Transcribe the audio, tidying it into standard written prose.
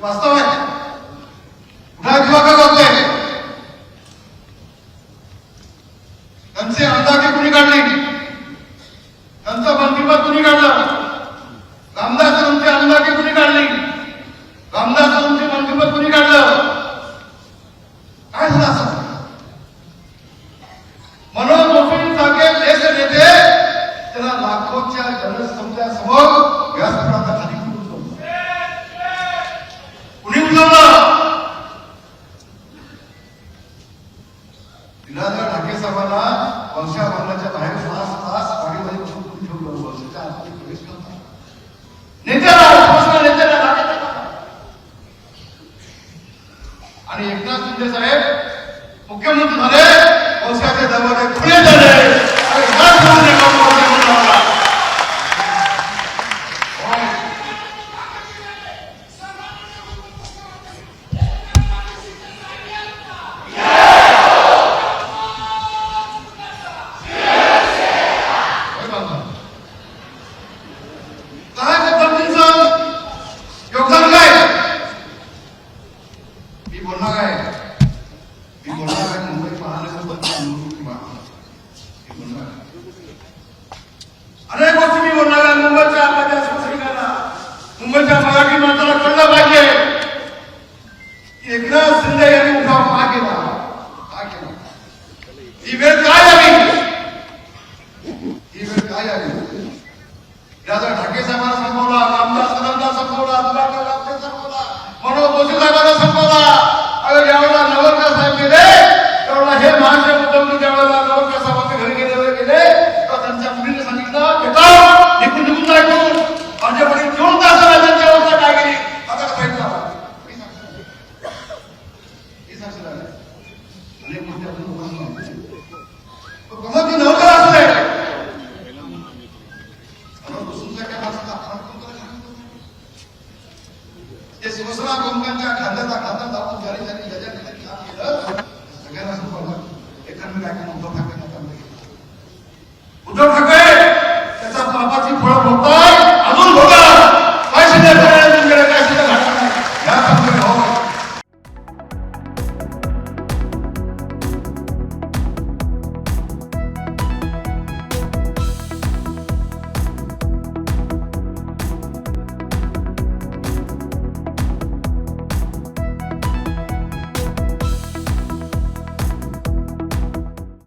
वास्तव आहे. कुठला दिवाकर होते त्यांचे अंदाजे कुणी काढले, त्यांचं मंत्रिपद कुणी काढलं, रामदासांचे अंदाजे कुणी काढली, रामदासांचे मंत्रिपद कुणी काढलं, काय झालं असं? मनोज जोशी सारखे ज्येष्ठ नेते त्याला लाखोच्या जनसमुदायासमोर व्यासपीठाखाली कुणी उचललं? निराधार ठाके साहेबांना वंशाभरणाच्या बाहेर 5 तास गाडीमध्ये बसून कुणी ठेवलं, वर्षाच्या आतमध्ये प्रवेश करता नेत्याला आणि एकनाथ शिंदे साहेब मुख्यमंत्री झाले, वंशाचे दरवाजे खुले झाले आणि अनेक गोष्टी मी बोलणार आहे. मुंबईच्या आपल्या सैनिकांना, मुंबईच्या मराठी माणसाला कळलं पाहिजे की एकनाथ शिंदे यांनी उठाव का केला, का केला, ही वेळ काय आली, ही वेळ काय आली. राजा ठाके साहेबांना संपवला, रामदास कदमला संपवला, दिवाकर रामदास संपवला, मनोज जोशी साहेबांना संपवला. अरे ज्यावेळेला नवलकर साहेब गेले त्यावेळेला हे महाशय मुद्दम ज्यावेळेला नवलकर साहेबांच्या घरी गेले तर त्यांच्या मुलीने सांगितलं बेटा निघून जायचं. माझे वडील 2 तासाला त्यांची अवस्था काय गेली आता कसं नवलकर असले ते शिवसेना प्रमुखांच्या खांद्याचा खांदा दाबून झाली सगळ्यांना उद्धव ठाकरे उद्धव